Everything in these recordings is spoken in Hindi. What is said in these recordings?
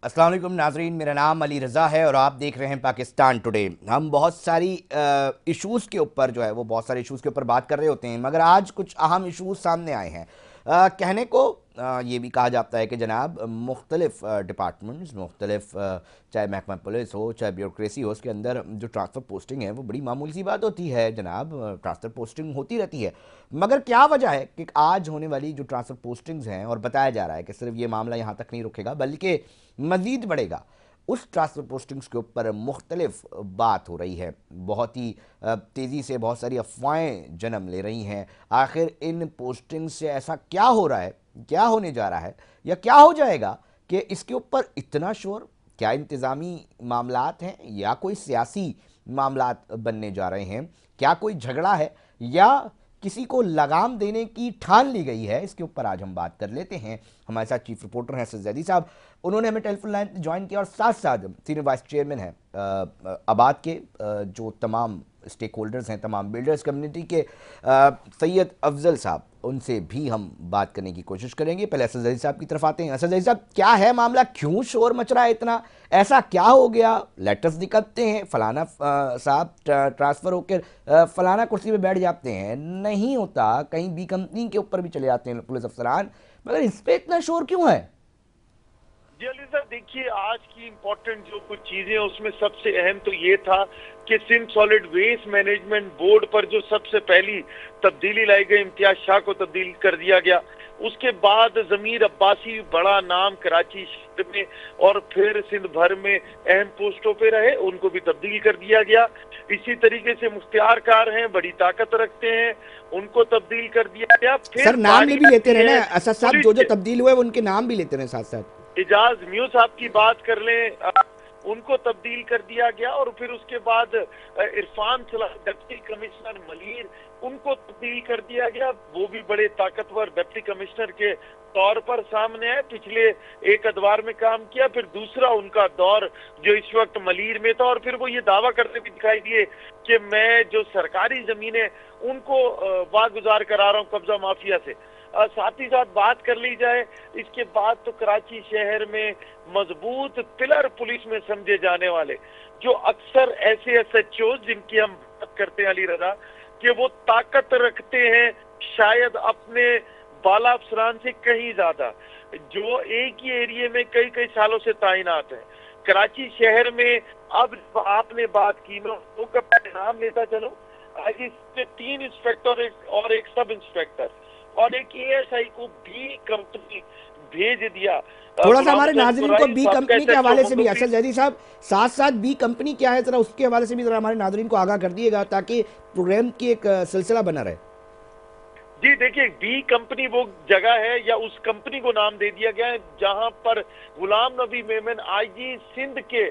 अस्सलाम वालेकुम नाजरीन, मेरा नाम अली रज़ा है और आप देख रहे हैं पाकिस्तान टुडे। हम बहुत सारी इश्यूज़ के ऊपर जो है वो बहुत सारे इश्यूज़ के ऊपर बात कर रहे होते हैं, मगर आज कुछ अहम इश्यूज़ सामने आए हैं। कहने को ये भी कहा जाता है कि जनाब मुख्तलिफ डिपार्टमेंट्स मुख्तलिफ, चाहे महकमा पुलिस हो चाहे ब्यूरोक्रेसी हो, उसके अंदर जो ट्रांसफ़र पोस्टिंग है वो बड़ी मामूली सी बात होती है। जनाब ट्रांसफ़र पोस्टिंग होती रहती है, मगर क्या वजह है कि आज होने वाली जो ट्रांसफ़र पोस्टिंग्स हैं, और बताया जा रहा है कि सिर्फ ये मामला यहाँ तक नहीं रुकेगा बल्कि मज़ीद बढ़ेगा। उस ट्रांसफ़र पोस्टिंग्स के ऊपर मुख्तलिफ बात हो रही है, बहुत ही तेज़ी से बहुत सारी अफवाहें जन्म ले रही हैं। आखिर इन पोस्टिंग से ऐसा क्या हो रहा है, क्या होने जा रहा है, या क्या हो जाएगा कि इसके ऊपर इतना शोर? क्या इंतज़ामी मामलात हैं या कोई सियासी मामलात बनने जा रहे हैं? क्या कोई झगड़ा है या किसी को लगाम देने की ठान ली गई है? इसके ऊपर आज हम बात कर लेते हैं। हमारे साथ चीफ रिपोर्टर हैं असद जैदी साहब, उन्होंने हमें टेलीफोन लाइन ज्वाइन किया, और साथ साथ सीनियर वाइस चेयरमैन हैं आबाद के, जो तमाम स्टेक होल्डर्स हैं, तमाम बिल्डर्स कम्युनिटी के, सैयद अफजल साहब, उनसे भी हम बात करने की कोशिश करेंगे। पहले असद जैदी साहब की तरफ आते हैं। असद जैदी साहब, क्या है मामला, क्यों शोर मच रहा है इतना? ऐसा क्या हो गया? लेटर्स निकलते हैं, फलाना साहब ट्रांसफ़र होकर फलाना कुर्सी पे बैठ जाते हैं, नहीं होता, कहीं बी कंपनी के ऊपर भी चले जाते हैं पुलिस अफसरान, मगर इस पे इतना शोर क्यों है? जी अली साहब, देखिए आज की इम्पोर्टेंट जो कुछ चीजें हैं उसमें सबसे अहम तो ये था कि Sindh solid waste management board पर जो सबसे पहली तब्दीली लाई गई, इम्तियाज शाह को तब्दील कर दिया गया। उसके बाद जमीर अब्बासी, बड़ा नाम कराची शहर में और फिर सिंध भर में अहम पोस्टों पे रहे, उनको भी तब्दील कर दिया गया। इसी तरीके से मुख्तियार कार हैं, बड़ी ताकत रखते हैं, उनको तब्दील कर दिया गया। सर, फिर नाम बारी भी लेते आती रहे ना है असद साहब, जो पुलिस जो के। तब्दील हुए उनके नाम भी लेते रहे साथ साथ। इजाज म्यू साहब की बात कर लें, उनको तब्दील कर दिया गया। और फिर उसके बाद इरफान सलाह, डिप्टी कमिश्नर मलीर, उनको तब्दील कर दिया गया। वो भी बड़े ताकतवर डिप्टी कमिश्नर के तौर पर सामने आए, पिछले एक अदवार में काम किया। फिर दूसरा उनका दौर जो इस वक्त मलीर में था, और फिर वो ये दावा करते भी दिखाई दिए कि मैं जो सरकारी जमीनें उनको वागुजार करा रहा हूँ कब्जा माफिया से। साथ ही साथ बात कर ली जाए इसके बाद तो कराची शहर में मजबूत पिलर पुलिस में समझे जाने वाले, जो अक्सर ऐसे एसएचओ जिनकी हम बात करते हैं अली रजा, कि वो ताकत रखते हैं शायद अपने बाला अफसरान से कहीं ज्यादा, जो एक ही एरिया में कई कई सालों से तैनात है कराची शहर में। अब आपने बात की, मैं उनका नाम लेता चलो, आज इसमें 3 इंस्पेक्टर और एक सब इंस्पेक्टर और एक एएसआई को भी कंपनी भेज दिया। थोड़ा सा गुलाम हमारे हुसैन नाजरीन को कुरैशी बी साहब का कंपनी के एसएचओ हवाले से भी, मंगोपी। असद जैदी साहब, साथ साथ बी कंपनी क्या है जरा उसके हवाले से भी जरा हमारे नाजरीन को आगाह कर दिएगा, ताकि प्रोग्राम की एक सिलसिला बना रहे। जी देखिए, बी कंपनी वो जगह है या उस कंपनी को नाम दे दिया गया है जहां पर गुलाम नबी मेमन आईजी सिंध के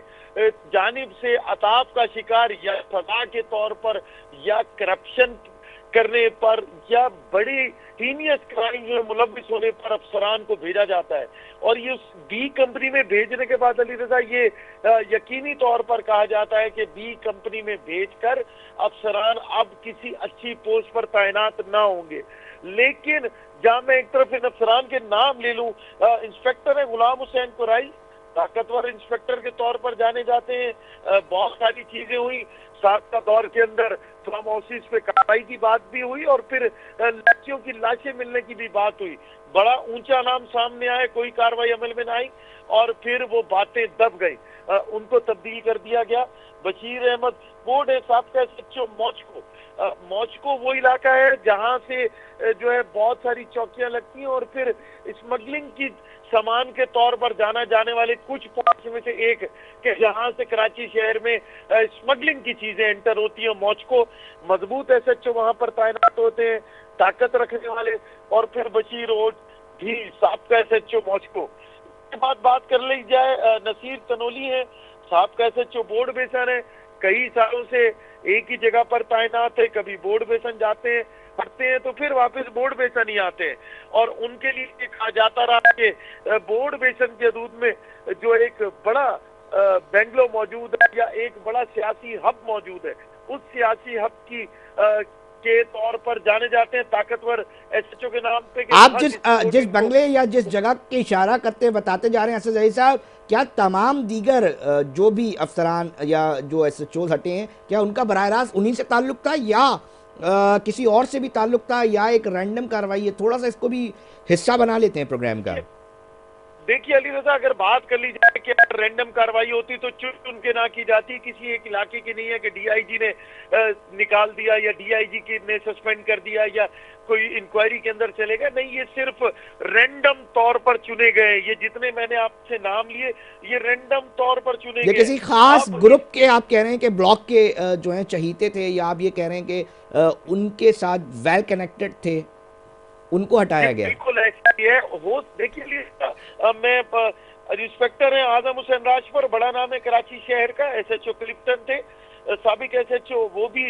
जानिब से अताब का शिकार या सजा के तौर पर या करप्शन करने पर या बड़ी हीनियस क्राइम में मुलविस होने पर अफसरान को भेजा जाता है। और ये उस बी कंपनी में भेजने के बाद अली रजा ये यकीनी तौर पर कहा जाता है कि बी कंपनी में भेजकर अफसरान अब किसी अच्छी पोस्ट पर तैनात ना होंगे। लेकिन जहां मैं एक तरफ इन अफसरान के नाम ले लूं, इंस्पेक्टर है गुलाम हुसैन कुरैशी, ताकतवर इंस्पेक्टर के तौर पर जाने जाते हैं। बहुत सारी चीजें हुई साबका दौर के अंदर, फार्म हाउसेस पे कार्रवाई की बात भी हुई और फिर लड़कियों की लाशें मिलने की भी बात हुई। बड़ा ऊंचा नाम सामने आया, कोई कार्रवाई अमल में ना आई और फिर वो बातें दब गई। उनको तब्दील कर दिया गया। बशीर अहमद बोर्ड है साहब एसएचओ मौजको वो इलाका है जहां से जो है बहुत सारी चौकियां लगती हैं और फिर स्मगलिंग की सामान के तौर पर जाना जाने वाले कुछ पॉइंट्स में से एक कि जहां से कराची शहर में स्मगलिंग की चीजें एंटर होती हैं। मौजको मजबूत एसएचओ वहां पर तैनात होते हैं, ताकत रखने वाले। और फिर बशीर रोड भी साबका एसएचओ मौजको के बाद बात कर ली जाए, नसीर तनोली है साबका एसएचओ बोर्ड बेसन है, कई सालों से एक ही जगह पर तैनात है, कभी बोर्ड बेसन जाते हैं पढ़ते हैं तो फिर वापस बोर्ड बेसन ही आते हैं। और उनके लिए कहा जाता रहा कि बोर्ड बेसन के दूध में जो एक बड़ा बेंगलो मौजूद है या एक बड़ा सियासी हब मौजूद है, उस सियासी हब की के तौर पर जाने जाते हैं, ताकतवर एसएचओ के नाम पे। आप जिस बंगले या जिस जगह के इशारा करते बताते जा रहे हैं असद जही साहब, क्या तमाम दीगर जो भी अफसरान या जो एसएचओ हटे हैं, क्या उनका बराह रास्त उन्हीं से ताल्लुक था या किसी और से भी ताल्लुक था, या एक रैंडम कार्रवाई है? थोड़ा सा इसको भी हिस्सा बना लेते हैं प्रोग्राम का। देखिए अली रजा, अगर बात कर ली जाए कि रैंडम कार्रवाई होती तो चुन चुन के ना की जाती। किसी एक इलाके की नहीं है कि डीआईजी ने निकाल दिया या डीआईजी ने सस्पेंड कर दिया या कोई इंक्वायरी के अंदर चलेगा, नहीं। ये सिर्फ रैंडम तौर पर चुने गए। ये जितने मैंने आपसे नाम लिए, ये रैंडम तौर पर चुने गए। किसी खास ग्रुप के आप कह रहे हैं कि ब्लॉक के जो हैं चहीते थे, या आप ये कह रहे हैं कि उनके साथ वेल कनेक्टेड थे, उनको हटाया गया? बिल्कुल ऐसा ही है। हो देखिए, मैं इंस्पेक्टर हैं आजम हुसैन राजपुर, बड़ा नाम है कराची शहर का, एसएचओ क्लिफ्टन थे साबिक एसएचओ, वो भी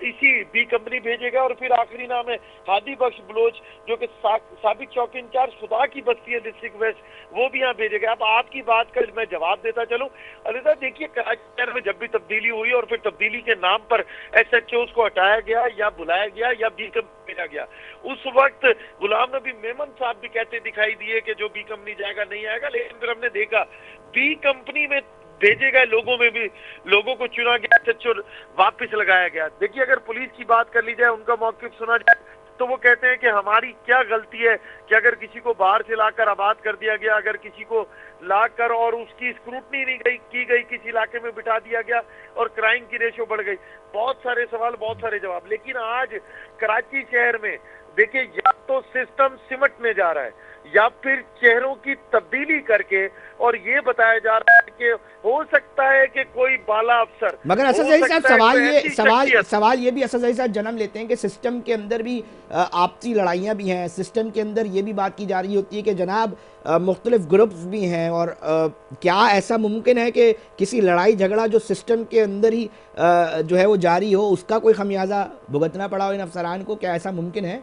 इसी बी कंपनी भेजेगा। और फिर आखिरी नाम है हादी बख्श बलोच, जो कि साबिक चौकी इंचार्ज खुदा की बस्ती है डिस्ट्रिक्ट वेस्ट, वो भी यहाँ भेजेगा। अब आपकी बात का मैं जवाब देता चलूं अलीजा, देखिए कराची शहर में जब भी तब्दीली हुई और फिर तब्दीली के नाम पर एसएचओ को हटाया गया या बुलाया गया या बी कंपनी भेजा गया, उस वक्त गुलाम नबी मेमन साहब भी कहते दिखाई दिए कि जो बी कंपनी जाएगा नहीं आएगा। लेकिन फिर हमने देखा बी कंपनी में भेजे गए लोगों में भी लोगों को चुना गया, एसएचओ वापस लगाया गया। देखिए अगर पुलिस की बात कर ली जाए, उनका मौकिफ सुना जाए, तो वो कहते हैं कि हमारी क्या गलती है कि अगर किसी को बाहर से लाकर आबाद कर दिया गया, अगर किसी को लाकर और उसकी स्क्रूटनी नहीं की गई, किसी इलाके में बिठा दिया गया और क्राइम की रेशो बढ़ गई। बहुत सारे सवाल, बहुत सारे जवाब। लेकिन आज कराची शहर में देखिए, या तो सिस्टम सिमटने जा रहा है या फिर चेहरों की तब्दीली करके, और ये बताया जा रहा है कि हो सकता है कि कोई बाला अफसर। मगर असद जही साहब सवाल ये भी असद जही साहब जन्म लेते हैं कि सिस्टम के अंदर भी आपसी लड़ाइयाँ भी हैं। सिस्टम के अंदर ये भी बात की जा रही होती है कि जनाब मुख्तलिफ ग्रुप्स भी हैं, और क्या ऐसा मुमकिन है कि किसी लड़ाई झगड़ा जो सिस्टम के अंदर ही जो है वो जारी हो, उसका कोई खमियाजा भुगतना पड़ा हो इन अफसरान को? क्या ऐसा मुमकिन है?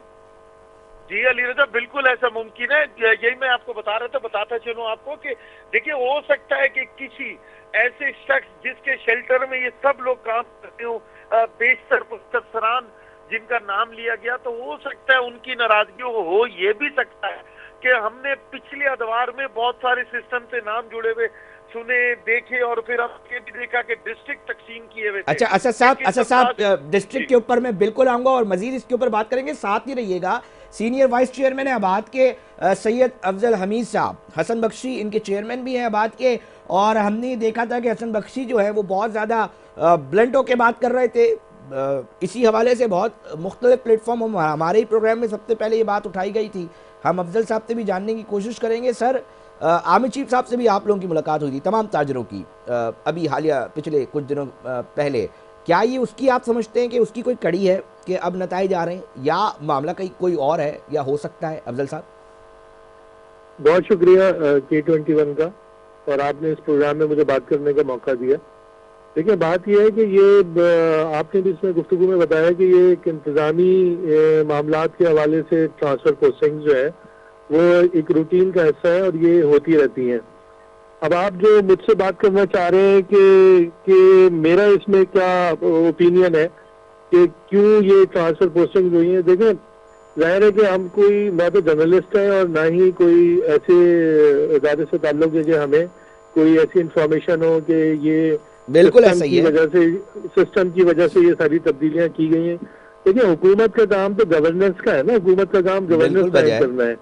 जी अली रजा, बिल्कुल ऐसा मुमकिन है। यही मैं आपको बता रहा था, बताता चलूं आपको कि देखिए, हो सकता है कि किसी ऐसे शख्स जिसके शेल्टर में ये सब लोग काम करते हो, बेशतर अफसरान जिनका नाम लिया गया, तो हो सकता है उनकी नाराजगी हो। ये भी सकता है कि हमने पिछले अदवार में बहुत सारे सिस्टम से नाम जुड़े हुए सुने, देखे, और फिर हमने भी देखा कि डिस्ट्रिक्ट तकसीम किए हुए। अच्छा असद साहब डिस्ट्रिक्ट के ऊपर मैं बिल्कुल आऊंगा और मजीद इसके ऊपर बात करेंगे। साथ ही रहिएगा, सीनियर वाइस चेयरमैन है आबाद के सैयद अफजल हमीद साहब, हसन बख्शी इनके चेयरमैन भी हैं आबाद के, और हमने देखा था कि हसन बख्शी जो है वो बहुत ज़्यादा ब्लंट होकर बात कर रहे थे। इसी हवाले से बहुत मुख्तलिफ प्लेटफॉर्म हमारे ही प्रोग्राम में सबसे पहले ये बात उठाई गई थी। हम अफजल साहब से भी जानने की कोशिश करेंगे। सर, आमिर चीफ साहब से भी आप लोगों की मुलाकात हुई थी, तमाम ताजरों की, अभी हालिया पिछले कुछ दिनों पहले। क्या ये उसकी आप समझते हैं कि उसकी कोई कड़ी है कि अब नताइज आ रहे हैं, या मामला कहीं कोई और है, या हो सकता है? अफजल साहब, बहुत शुक्रिया K21 का, और आपने इस प्रोग्राम में मुझे बात करने का मौका दिया। देखिए, बात यह है कि ये आपने भी इसमें गुफ्तगू में बताया कि ये एक इंतजामी मामलात के हवाले से ट्रांसफर पोस्टिंग जो है वो एक रूटीन का हिस्सा है और ये होती रहती हैं। अब आप जो मुझसे बात करना चाह रहे हैं कि मेरा इसमें क्या ओपिनियन है कि क्यों ये ट्रांसफर पोस्टिंग हुई है, देखें जाहिर है कि हम कोई, मैं तो जर्नलिस्ट है और ना ही कोई ऐसे इदारे से ताल्लुक है कि हमें कोई ऐसी इंफॉर्मेशन हो कि ये बिल्कुल ऐसा ही है, सिस्टम की वजह से ये सारी तब्दीलियां की गई हैं। देखिए, हुकूमत का काम तो गवर्नेंस का है ना, हुकूमत का काम गवर्नेंस कायम करना है।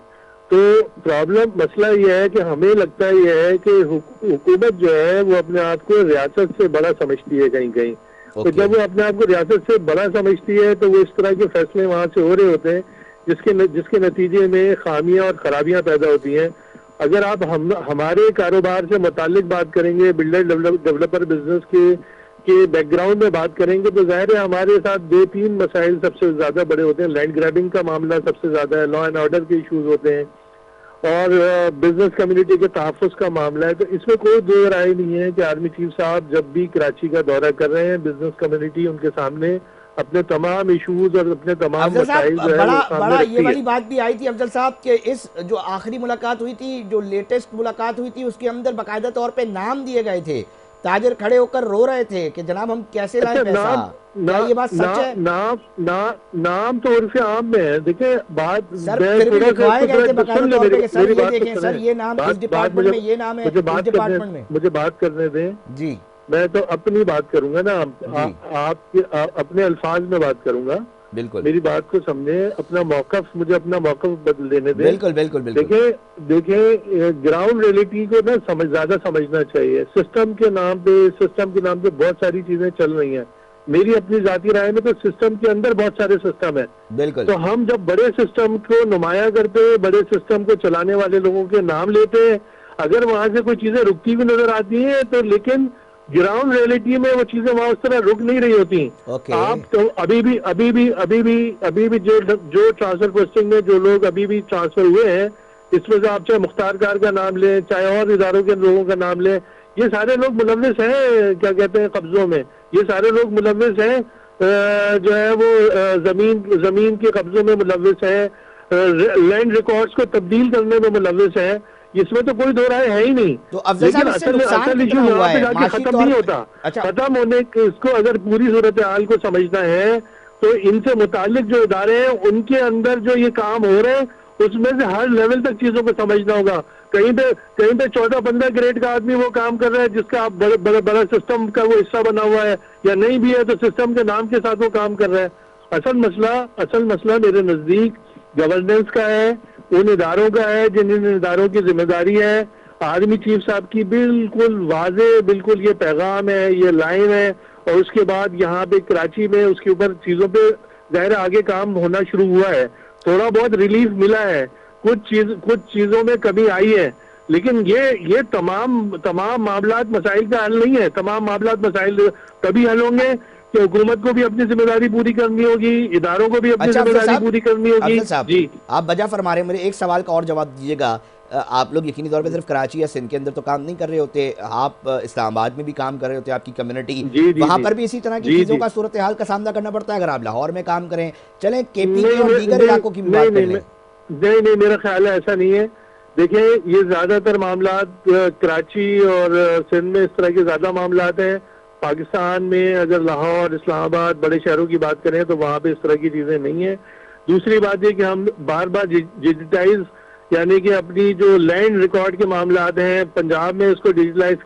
तो प्रॉब्लम मसला यह है कि हमें लगता है यह है कि हुकूमत जो है वो अपने आप को रियासत से बड़ा समझती है कहीं कहीं। तो जब वो अपने आप को रियासत से बड़ा समझती है तो वो इस तरह के फैसले वहां से हो रहे होते हैं जिसके नतीजे में खामियां और खराबियां पैदा होती हैं। अगर आप हमारे कारोबार से मुतालिक बात करेंगे, बिल्डर डेवलपर बिजनेस के बैकग्राउंड में बात करेंगे, तो जाहिर है हमारे साथ 2-3 मसाइल सबसे ज्यादा बड़े होते हैं। लैंड ग्रैबिंग का मामला सबसे ज्यादा है, लॉ एंड ऑर्डर के इश्यूज होते हैं, और बिजनेस कम्युनिटी के तहफ़्फ़ुज़ का मामला है। तो इसमें कोई दो राय नहीं है कि आर्मी चीफ साहब जब भी कराची का दौरा कर रहे हैं, बिजनेस कम्युनिटी उनके सामने अपने तमाम इशूज और अपने तमाम मसाइल जो है बड़ा ये वाली बात भी आई थी अफजल साहब के इस जो आखिरी मुलाकात हुई थी, जो लेटेस्ट मुलाकात हुई थी, उसके अंदर बाकायदा तौर पे नाम दिए गए थे ताजिर खड़े होकर रो रहे थे कि जनाब हम कैसे लाएं पैसा। क्या ये बात सच है? नाम तो उर्फ आम में है। देखिए बात सर फिर भी लिखवाए गए थे बाकायदा तौर पे कि सर ये देखें सर ये नाम इस डिपार्टमेंट में, ये नाम है इस डिपार्टमेंट में। मुझे बात करने दें जी, मैं तो अपनी बात करूंगा ना, आपके अपने अल्फाज में बात करूंगा। बिल्कुल मेरी बात को समझे, अपना मौकफ, मुझे अपना मौकफ बदल देने दें। बिल्कुल बिल्कुल बिल्कुल। देखिए ग्राउंड रियलिटी को ना ज्यादा समझना चाहिए। सिस्टम के नाम पे बहुत सारी चीजें चल रही हैं। मेरी अपनी जाती राय में तो सिस्टम के अंदर बहुत सारे सिस्टम है। बिल्कुल। तो हम जब बड़े सिस्टम को नुमाया करते हैं, बड़े सिस्टम को चलाने वाले लोगों के नाम लेते हैं, अगर वहां से कोई चीजें रुकती हुई नजर आती है तो, लेकिन ग्राउंड रियलिटी में वो चीजें वहां उस तरह रुक नहीं रही होती। आप तो अभी भी जो ट्रांसफर पोस्टिंग में जो लोग अभी भी ट्रांसफर हुए हैं, इसमें से आप चाहे मुख्तार कार का नाम लें, चाहे और इदारों के लोगों का नाम लें, ये सारे लोग मुलव्विस हैं, क्या कहते हैं, कब्जों में। ये सारे लोग मुलव्विस हैं, जो है वो जमीन के कब्जों में मुलव्विस हैं, लैंड रिकॉर्ड्स को तब्दील करने में मुलव्विस हैं। इसमें तो कोई दो राय है ही नहीं। तो लेकिन असल इशू यहाँ पे जाके खत्म नहीं होता। खत्म होने के, इसको अगर पूरी सूरत हाल को समझना है तो इनसे मुतालिक जो इदारे हैं उनके अंदर जो ये काम हो रहे हैं उसमें से हर लेवल तक चीजों को समझना होगा। कहीं पे 14-15 ग्रेड का आदमी वो काम कर रहा है जिसका आप बड़ा सिस्टम का वो हिस्सा बना हुआ है, या नहीं भी है तो सिस्टम के नाम के साथ वो काम कर रहा है। असल मसला मेरे नजदीक गवर्नेंस का है, उन इदारों का है जिन इदारों की जिम्मेदारी है। आर्मी चीफ साहब की बिल्कुल वाजे, बिल्कुल ये पैगाम है, ये लाइन है, और उसके बाद यहाँ पे कराची में उसके ऊपर चीजों पे जाहिर आगे काम होना शुरू हुआ है। थोड़ा बहुत रिलीफ मिला है, कुछ चीजों में कमी आई है, लेकिन ये तमाम मामलात मसाइल का हल नहीं है। तमाम मामलात मसाइल तभी हल होंगे कि हुकूमत को भी अपनी जिम्मेदारी पूरी करनी होगी, इदारों को भी अपनी जिम्मेदारी पूरी करनी होगी। जी आप वजह फरमा रहे हैं, मेरे एक सवाल का और जवाब दीजिएगा। आप लोग यकीनी तौर पे सिर्फ कराची या सिंध के अंदर तो काम नहीं कर रहे होते, आप इस्लामाबाद में भी काम कर रहे होते, आपकी कम्युनिटी वहाँ पर भी इसी तरह की चीजों का सूरत हाल का सामना करना पड़ता है। अगर आप लाहौर में काम करें, चलें केपी के और दीगर इलाकों की भी बात कर लें। नहीं, मेरा ख्याल है ऐसा नहीं है। देखिए ये ज्यादातर मामलात कराची और सिंध में इस तरह के ज्यादा मामलात हैं। पाकिस्तान में अगर लाहौर, इस्लामाबाद, बड़े शहरों की बात करें तो वहाँ पे इस तरह की चीजें नहीं है। दूसरी बात ये कि हम बार डिजिटाइज, यानी कि अपनी जो लैंड रिकॉर्ड के मामलात हैं, पंजाब में इसको डिजिटलाइज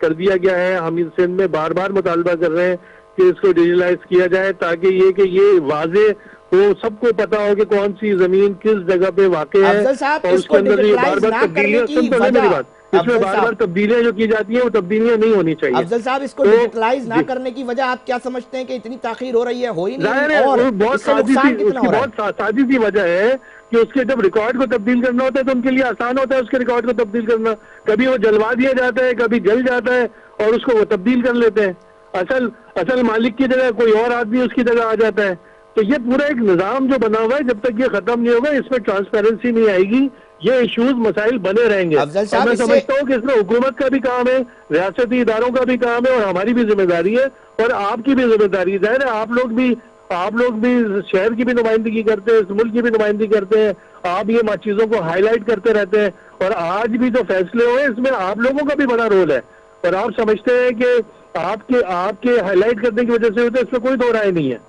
कर दिया गया है। हम इस सिंध में बार मुतालबा कर रहे हैं कि इसको डिजिटलाइज किया जाए, ताकि ये वाजे तो सबको पता हो कि कौन सी जमीन किस जगह पे वाक़ है, और उसके अंदर ये बार तब्दीलियां, मेरी बात, इसमें बार तब्दीलियां जो की जाती है वो तब्दीलियां नहीं होनी चाहिए। अफजल साहब इसको डिजिटलाइज ना करने की वजह आप क्या समझते हैं कि इतनी ताखीर हो रही है? हो ही नहीं, और बहुत सादी सी वजह है कि उसके जब रिकॉर्ड को तब्दील करना होता है तो उनके लिए आसान होता है उसके रिकॉर्ड को तब्दील करना। कभी वो जलवा दिया जाता है, कभी जल जाता है और उसको वो तब्दील कर लेते हैं। असल मालिक की जगह कोई और आदमी उसकी जगह आ जाता है। तो ये पूरा एक निजाम जो बना हुआ है, जब तक ये खत्म नहीं होगा, इसमें ट्रांसपेरेंसी नहीं आएगी, ये इश्यूज मसाइल बने रहेंगे। मैं समझता हूँ कि इसमें हुकूमत का भी काम है, रियासती इदारों का भी काम है, और हमारी भी जिम्मेदारी है, और आपकी भी जिम्मेदारी है। आप लोग भी शहर की भी नुमाइंदगी करते हैं, इस मुल्क की भी नुमाइंदगी करते हैं। आप ये चीजों को हाईलाइट करते रहते हैं, और आज भी जो फैसले हुए इसमें आप लोगों का भी बड़ा रोल है। और आप समझते हैं कि आपके हाईलाइट करने की वजह से होता है, इसमें कोई दो राय नहीं है।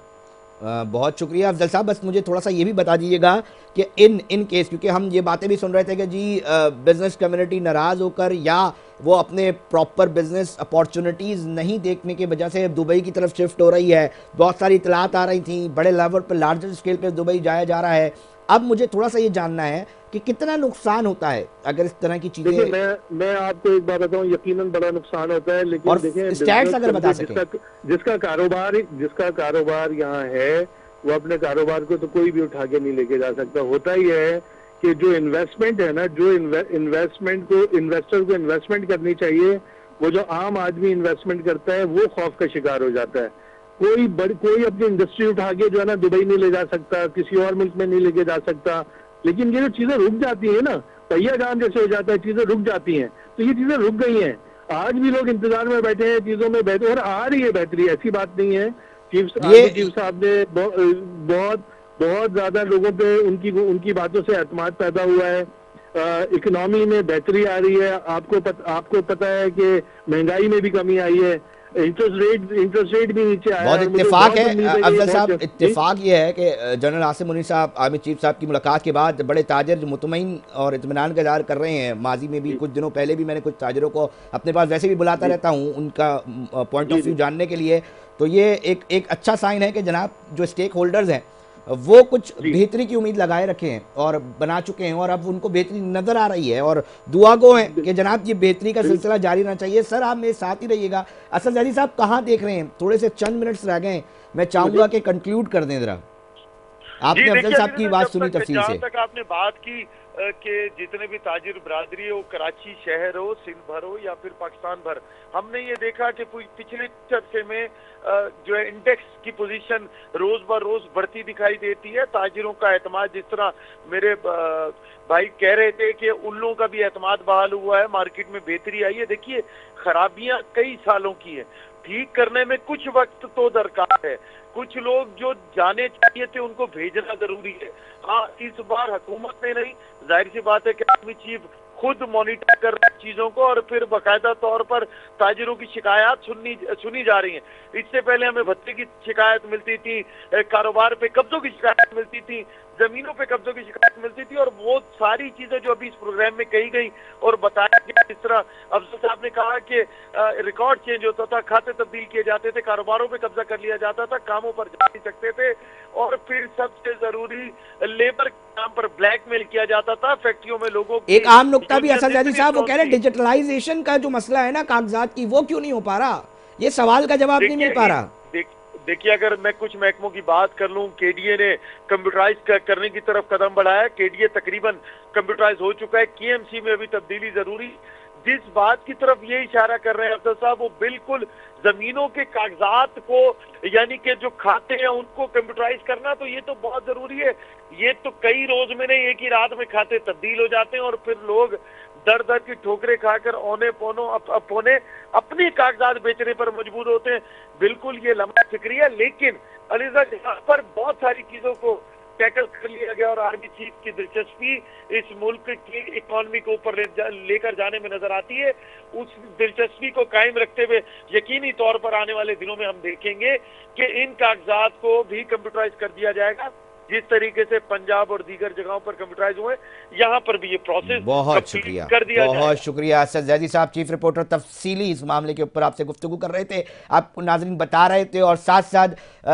बहुत शुक्रिया अफजल साहब। बस मुझे थोड़ा सा ये भी बता दीजिएगा कि इन केस, क्योंकि हम ये बातें भी सुन रहे थे कि जी बिजनेस कम्युनिटी नाराज़ होकर या वो अपने प्रॉपर बिजनेस अपॉर्चुनिटीज़ नहीं देखने की वजह से दुबई की तरफ शिफ्ट हो रही है। बहुत सारी इतलात आ रही थी, बड़े लेवल पर लार्जर स्केल पर दुबई जाया जा रहा है। अब मुझे थोड़ा सा ये जानना है कि कितना नुकसान होता है अगर इस तरह की चीजें। देखिए मैं आपको एक बात बताऊं, यकीनन बड़ा नुकसान होता है, लेकिन देखिए स्टैट्स अगर बता सकें। जिसका कारोबार यहाँ है वो अपने कारोबार को तो कोई भी उठा के नहीं लेके जा सकता। होता ही है कि जो इन्वेस्टमेंट है ना, जो इन्वेस्टर को इन्वेस्टमेंट करनी चाहिए, वो जो आम आदमी इन्वेस्टमेंट करता है वो खौफ का शिकार हो जाता है। कोई अपनी इंडस्ट्री उठा के जो है ना दुबई नहीं ले जा सकता, किसी और मुल्क में नहीं लेके जा सकता। लेकिन ये जो चीजें रुक जाती है ना, पहिया जाम जैसे हो जाता है, चीजें रुक जाती हैं, तो ये चीजें रुक गई हैं। आज भी लोग इंतजार में बैठे हैं, चीजों में बैठे, और आ रही है बेहतरी, ऐसी बात नहीं है। चीफ साहब ने बहुत ज्यादा लोगों पे उनकी बातों से एतमाद पैदा हुआ है। इकोनॉमी में बेहतरी आ रही है, आपको पता है कि महंगाई में भी कमी आई है, इंटरेस्ट रेट भी नीचे आया बहुत है। इत्तेफाक है उम्मीद कि अफजल साहब, बहुत इत्तेफाक ये है कि जनरल आसिम मुनीर साहब आमिर चीफ साहब की मुलाकात के बाद बड़े ताजर जो मुतमईन और इत्मीनान का इज़हार कर रहे हैं। माजी में भी कुछ दिनों पहले भी मैंने कुछ ताजरों को अपने पास वैसे भी बुलाता रहता हूँ उनका पॉइंट ऑफ व्यू जानने के लिए। तो ये एक अच्छा साइन है कि जनाब जो स्टेक होल्डर्स हैं वो कुछ बेहतरी की उम्मीद लगाए रखे हैं और बना चुके हैं और अब उनको बेहतरी नजर आ रही है और दुआ गो है कि जनाब ये बेहतरी का सिलसिला जारी रहना चाहिए। सर आप मेरे साथ ही रहिएगा। असद जैदी साहब कहाँ देख रहे हैं, थोड़े से चंद मिनट्स रह गए, मैं चाहूंगा कि कंक्लूड कर दें जरा। आपने अफजल साहब की बात सुनी तफसील से। तक आपने बात की कि जितने भी ताजिर बिरादरी हो, कराची शहर हो, सिंध भर हो या फिर पाकिस्तान भर, हमने ये देखा कि पिछले अरसे में जो है इंडेक्स की पोजीशन रोज ब रोज बढ़ती दिखाई देती है। ताजिरों का एतमाद, जिस तरह मेरे भाई कह रहे थे कि उन लोगों का भी एतमाद बहाल हुआ है, मार्केट में बेहतरी आई है। देखिए खराबियां कई सालों की है, ठीक करने में कुछ वक्त तो दरकार है। कुछ लोग जो जाने चाहिए थे उनको भेजना जरूरी है। हाँ, इस बार हुकूमत ने नहीं, जाहिर सी बात है कि आर्मी चीफ खुद मॉनिटर कर रहे हैं चीजों को और फिर बाकायदा तौर पर ताजिरों की शिकायत सुनी जा रही हैं। इससे पहले हमें भत्ते की शिकायत मिलती थी, कारोबार पे कब्जों की शिकायत मिलती थी, जमीनों पे कब्जों की शिकायत मिलती थी और वो सारी चीजें जो अभी इस प्रोग्राम में कही गई और बताया गया, जिस तरह अफजल साहब ने कहा कि रिकॉर्ड चेंज होता था, खाते तब्दील किए जाते थे, कारोबारों पे कब्जा कर लिया जाता था, कामों पर जा नहीं सकते थे और फिर सबसे जरूरी लेबर नाम पर ब्लैकमेल किया जाता था फैक्ट्रियों में लोगों की। एक आम नुक्ता भी असद जैदी साहब, वो कह रहे हैं डिजिटलाइजेशन का जो मसला है ना कागजात की, वो क्यों नहीं हो पा रहा? ये सवाल का जवाब नहीं मिल पा रहा। देखिए अगर मैं कुछ महकमों की बात कर लूं, केडीए ने कंप्यूटराइज करने की तरफ कदम बढ़ाया, केडीए तकरीबन कंप्यूटराइज हो चुका है, केएमसी में अभी तब्दीली जरूरी। जिस बात की तरफ ये इशारा कर रहे हैं अफजल साहब, वो बिल्कुल जमीनों के कागजात को, यानी कि जो खाते हैं उनको कंप्यूटराइज करना, तो ये तो बहुत जरूरी है। ये तो कई रोज में नहीं, एक ही रात में खाते तब्दील हो जाते हैं और फिर लोग दर दर की ठोकरें खाकर औने पौने अपने कागजात बेचने पर मजबूर होते हैं। बिल्कुल ये लंबा फिक्री है, लेकिन अलीजा यहाँ पर बहुत सारी चीजों को टैकल कर लिया गया और आर्मी चीफ की दिलचस्पी इस मुल्क की इकोनॉमी को ऊपर लेकर जाने में नजर आती है। उस दिलचस्पी को कायम रखते हुए यकीनी तौर पर आने वाले दिनों में हम देखेंगे कि इन कागजात को भी कंप्यूटराइज कर दिया जाएगा, जिस तरीके से पंजाब और दीगर जगहों पर कंप्यूटराइज हुए, यहाँ पर भी ये प्रोसेस बहुत शुक्रिया, कर दिया बहुत शुक्रिया। असद जैदी साहब चीफ रिपोर्टर तफसीली इस मामले के ऊपर आपसे गुफ्तगू कर रहे थे, आपको नाज़रीन बता रहे थे और साथ साथ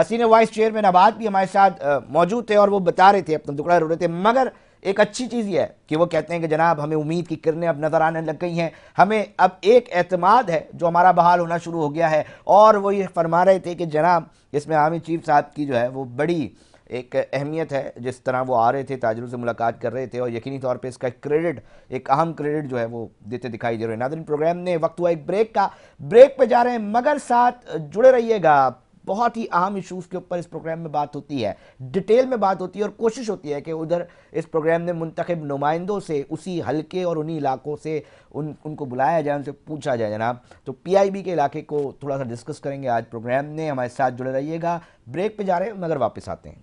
सीनियर वाइस चेयरमैन आबाद भी हमारे साथ मौजूद थे और वो बता रहे थे, अपना दुखड़ा रो रहे थे। मगर एक अच्छी चीज़ ये है कि वो कहते हैं कि जनाब हमें उम्मीद की किरणें अब नज़र आने लग गई हैं, हमें अब एक एतमाद है जो हमारा बहाल होना शुरू हो गया है। और वो ये फरमा रहे थे कि जनाब इसमें आर्मी चीफ साहब की जो है वो बड़ी एक अहमियत है। जिस तरह वो आ रहे थे, ताजिरों से मुलाकात कर रहे थे और यकीनी तौर पे इसका क्रेडिट, एक अहम क्रेडिट जो है वो देते दिखाई दे रहे हैं। नाज़रीन प्रोग्राम ने वक्त हुआ एक ब्रेक का, ब्रेक पे जा रहे हैं मगर साथ जुड़े रहिएगा। बहुत ही अहम इशूज़ के ऊपर इस प्रोग्राम में बात होती है, डिटेल में बात होती है और कोशिश होती है कि उधर इस प्रोग्राम में मुंतखब नुमाइंदों से उसी हल्के और उन्हीं इलाकों से उनको बुलाया जाए, उनसे पूछा जाए। जनाब तो पीआईबी के इलाके को थोड़ा सा डिस्कस करेंगे आज प्रोग्राम में, हमारे साथ जुड़े रहिएगा। ब्रेक पे जा रहे हैं मगर वापस आते हैं।